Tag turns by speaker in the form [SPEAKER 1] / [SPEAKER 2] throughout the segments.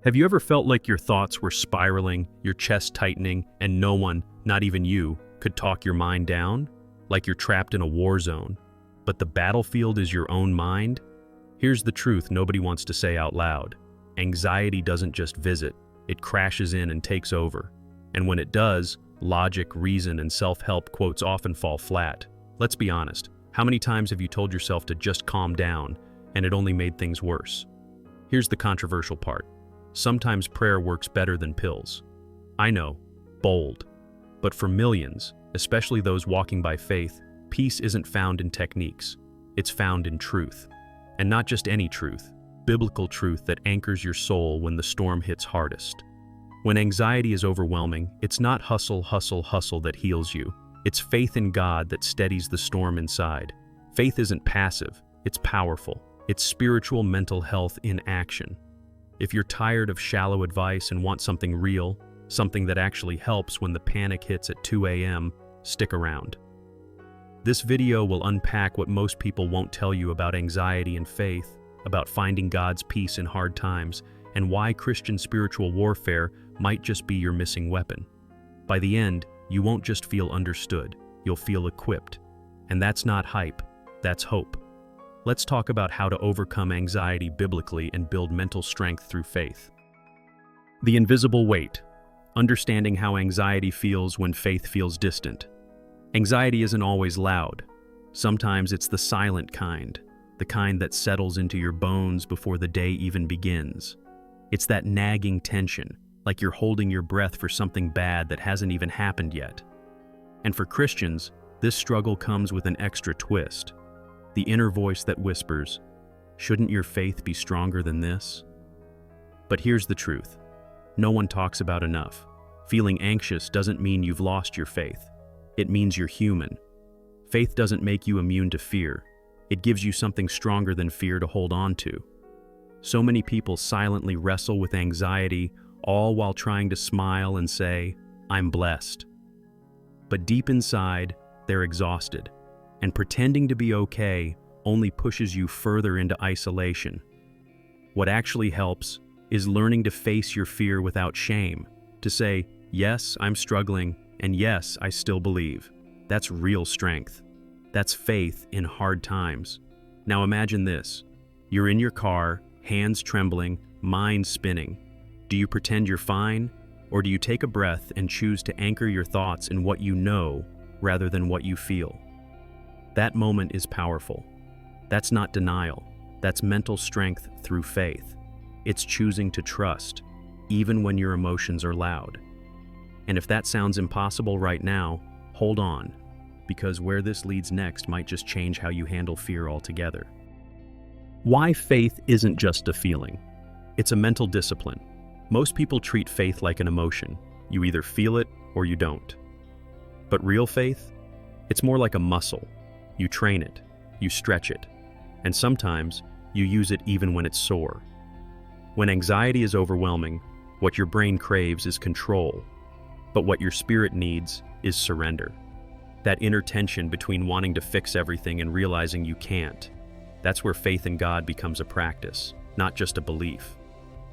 [SPEAKER 1] Have you ever felt like your thoughts were spiraling, your chest tightening, and no one, not even you, could talk your mind down? Like you're trapped in a war zone. But the battlefield is your own mind? Here's the truth nobody wants to say out loud. Anxiety doesn't just visit, it crashes in and takes over. And when it does, logic, reason, and self-help quotes often fall flat. Let's be honest, how many times have you told yourself to just calm down, and it only made things worse? Here's the controversial part. Sometimes prayer works better than pills. I know, bold. But for millions, especially those walking by faith, peace isn't found in techniques. It's found in truth. And not just any truth, biblical truth that anchors your soul when the storm hits hardest. When anxiety is overwhelming, it's not hustle, hustle, hustle that heals you. It's faith in God that steadies the storm inside. Faith isn't passive, it's powerful. It's spiritual mental health in action. If you're tired of shallow advice and want something real, something that actually helps when the panic hits at 2 a.m., stick around. This video will unpack what most people won't tell you about anxiety and faith, about finding God's peace in hard times, and why Christian spiritual warfare might just be your missing weapon. By the end, you won't just feel understood, you'll feel equipped. And that's not hype, that's hope. Let's talk about how to overcome anxiety biblically and build mental strength through faith. The invisible weight. Understanding how anxiety feels when faith feels distant. Anxiety isn't always loud. Sometimes it's the silent kind, the kind that settles into your bones before the day even begins. It's that nagging tension, like you're holding your breath for something bad that hasn't even happened yet. And for Christians, this struggle comes with an extra twist. The inner voice that whispers, "Shouldn't your faith be stronger than this?" But here's the truth. No one talks about enough. Feeling anxious doesn't mean you've lost your faith. It means you're human. Faith doesn't make you immune to fear. It gives you something stronger than fear to hold on to. So many people silently wrestle with anxiety, all while trying to smile and say, "I'm blessed." But deep inside, they're exhausted. And pretending to be okay only pushes you further into isolation. What actually helps is learning to face your fear without shame, to say, "Yes, I'm struggling, and yes, I still believe." That's real strength. That's faith in hard times. Now imagine this. You're in your car, hands trembling, mind spinning. Do you pretend you're fine, or do you take a breath and choose to anchor your thoughts in what you know rather than what you feel? That moment is powerful. That's not denial. That's mental strength through faith. It's choosing to trust, even when your emotions are loud. And if that sounds impossible right now, hold on, because where this leads next might just change how you handle fear altogether. Why faith isn't just a feeling. It's a mental discipline. Most people treat faith like an emotion. You either feel it or you don't. But real faith? It's more like a muscle. You train it, you stretch it, and sometimes you use it even when it's sore. When anxiety is overwhelming, what your brain craves is control, but what your spirit needs is surrender. That inner tension between wanting to fix everything and realizing you can't. That's where faith in God becomes a practice, not just a belief.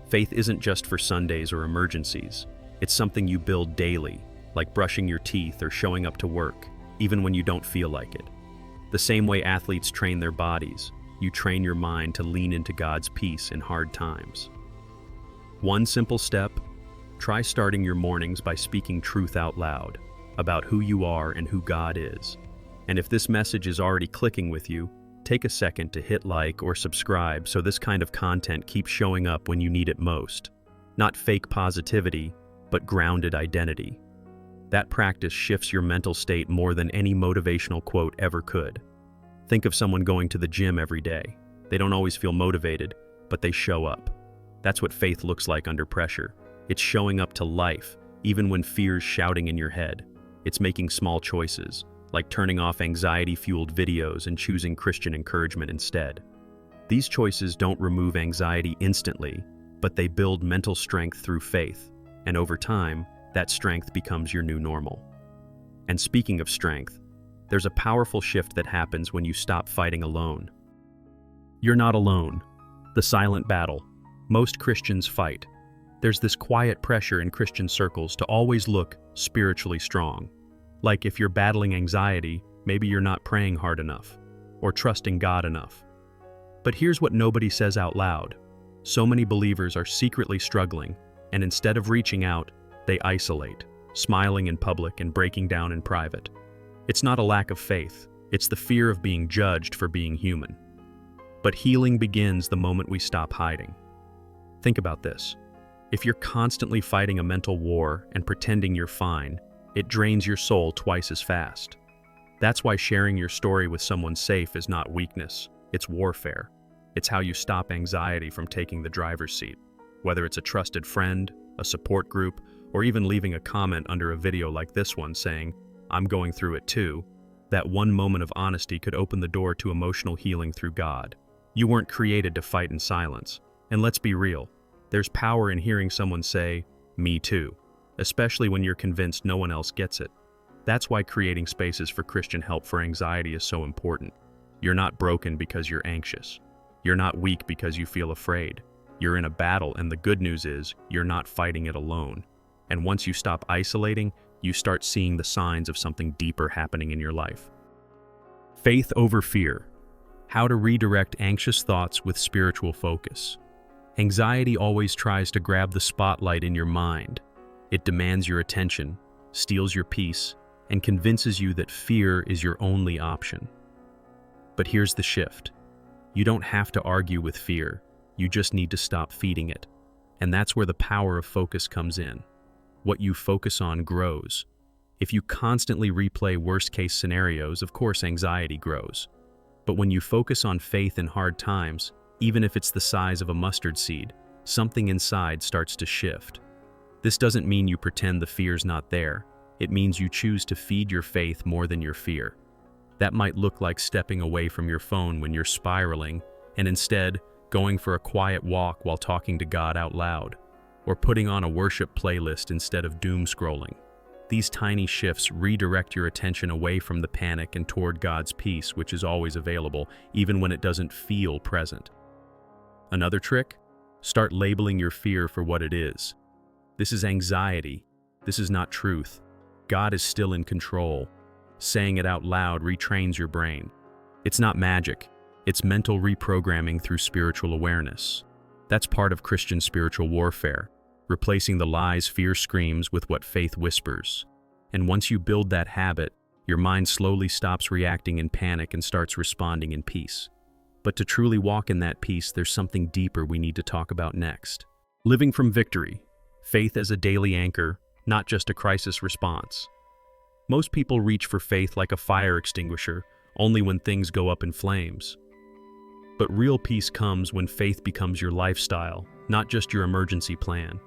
[SPEAKER 1] Faith isn't just for Sundays or emergencies. It's something you build daily, like brushing your teeth or showing up to work, even when you don't feel like it. The same way athletes train their bodies, you train your mind to lean into God's peace in hard times. One simple step: try starting your mornings by speaking truth out loud about who you are and who God is. And if this message is already clicking with you, take a second to hit like or subscribe so this kind of content keeps showing up when you need it most. Not fake positivity, but grounded identity. That practice shifts your mental state more than any motivational quote ever could. Think of someone going to the gym every day. They don't always feel motivated, but they show up. That's what faith looks like under pressure. It's showing up to life, even when fear's shouting in your head. It's making small choices, like turning off anxiety-fueled videos and choosing Christian encouragement instead. These choices don't remove anxiety instantly, but they build mental strength through faith, and over time, that strength becomes your new normal. And speaking of strength, there's a powerful shift that happens when you stop fighting alone. You're not alone. The silent battle. Most Christians fight. There's this quiet pressure in Christian circles to always look spiritually strong. Like if you're battling anxiety, maybe you're not praying hard enough or trusting God enough. But here's what nobody says out loud. So many believers are secretly struggling, and instead of reaching out, they isolate, smiling in public and breaking down in private. It's not a lack of faith, it's the fear of being judged for being human. But healing begins the moment we stop hiding. Think about this. If you're constantly fighting a mental war and pretending you're fine, it drains your soul twice as fast. That's why sharing your story with someone safe is not weakness, it's warfare. It's how you stop anxiety from taking the driver's seat. Whether it's a trusted friend, a support group, or even leaving a comment under a video like this one saying, "I'm going through it too," that one moment of honesty could open the door to emotional healing through God. You weren't created to fight in silence. And let's be real, there's power in hearing someone say, "Me too," especially when you're convinced no one else gets it. That's why creating spaces for Christian help for anxiety is so important. You're not broken because you're anxious. You're not weak because you feel afraid. You're in a battle, and the good news is you're not fighting it alone. And once you stop isolating, you start seeing the signs of something deeper happening in your life. Faith over fear. How to redirect anxious thoughts with spiritual focus. Anxiety always tries to grab the spotlight in your mind. It demands your attention, steals your peace, and convinces you that fear is your only option. But here's the shift. You don't have to argue with fear. You just need to stop feeding it. And that's where the power of focus comes in. What you focus on grows. If you constantly replay worst-case scenarios, of course anxiety grows. But when you focus on faith in hard times, even if it's the size of a mustard seed, something inside starts to shift. This doesn't mean you pretend the fear's not there. It means you choose to feed your faith more than your fear. That might look like stepping away from your phone when you're spiraling, and instead going for a quiet walk while talking to God out loud, or putting on a worship playlist instead of doom scrolling. These tiny shifts redirect your attention away from the panic and toward God's peace, which is always available, even when it doesn't feel present. Another trick? Start labeling your fear for what it is. This is anxiety. This is not truth. God is still in control. Saying it out loud retrains your brain. It's not magic. It's mental reprogramming through spiritual awareness. That's part of Christian spiritual warfare, replacing the lies fear screams with what faith whispers. And once you build that habit, your mind slowly stops reacting in panic and starts responding in peace. But to truly walk in that peace, there's something deeper we need to talk about next. Living from victory. Faith as a daily anchor, not just a crisis response. Most people reach for faith like a fire extinguisher, only when things go up in flames. But real peace comes when faith becomes your lifestyle, not just your emergency plan.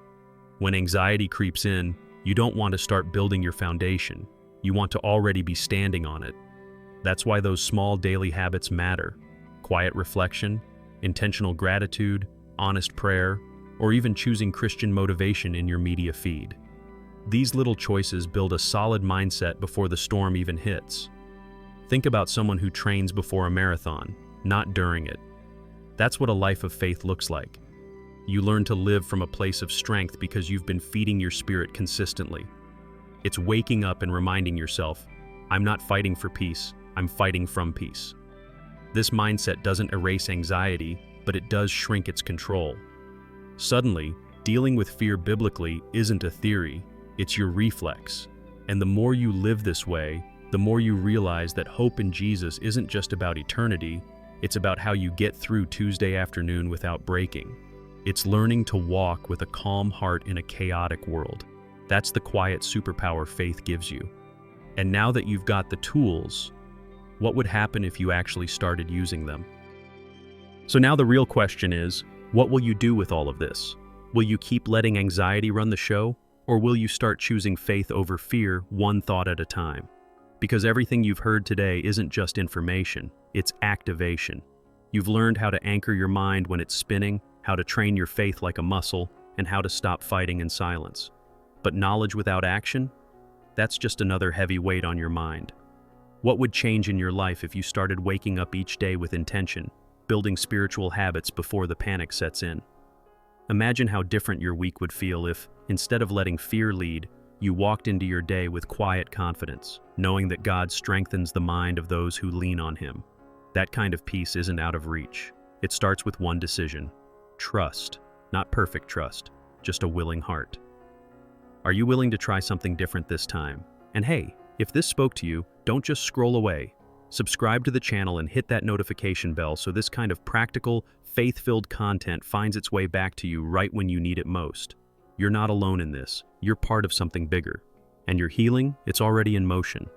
[SPEAKER 1] When anxiety creeps in, you don't want to start building your foundation. You want to already be standing on it. That's why those small daily habits matter. Quiet reflection, intentional gratitude, honest prayer, or even choosing Christian motivation in your media feed. These little choices build a solid mindset before the storm even hits. Think about someone who trains before a marathon, not during it. That's what a life of faith looks like. You learn to live from a place of strength because you've been feeding your spirit consistently. It's waking up and reminding yourself, I'm not fighting for peace, I'm fighting from peace. This mindset doesn't erase anxiety, but it does shrink its control. Suddenly, dealing with fear biblically isn't a theory, it's your reflex. And the more you live this way, the more you realize that hope in Jesus isn't just about eternity, it's about how you get through Tuesday afternoon without breaking. It's learning to walk with a calm heart in a chaotic world. That's the quiet superpower faith gives you. And now that you've got the tools, what would happen if you actually started using them? So now the real question is, what will you do with all of this? Will you keep letting anxiety run the show? Or will you start choosing faith over fear, one thought at a time? Because everything you've heard today isn't just information, it's activation. You've learned how to anchor your mind when it's spinning, how to train your faith like a muscle, and how to stop fighting in silence. But knowledge without action? That's just another heavy weight on your mind. What would change in your life if you started waking up each day with intention, building spiritual habits before the panic sets in? Imagine how different your week would feel if, instead of letting fear lead, you walked into your day with quiet confidence, knowing that God strengthens the mind of those who lean on Him. That kind of peace isn't out of reach. It starts with one decision: trust. Not perfect trust, just a willing heart. Are you willing to try something different this time? And hey, if this spoke to you, don't just scroll away. Subscribe to the channel and hit that notification bell so this kind of practical, faith-filled content finds its way back to you right when you need it most. You're not alone in this. You're part of something bigger. And your healing, it's already in motion.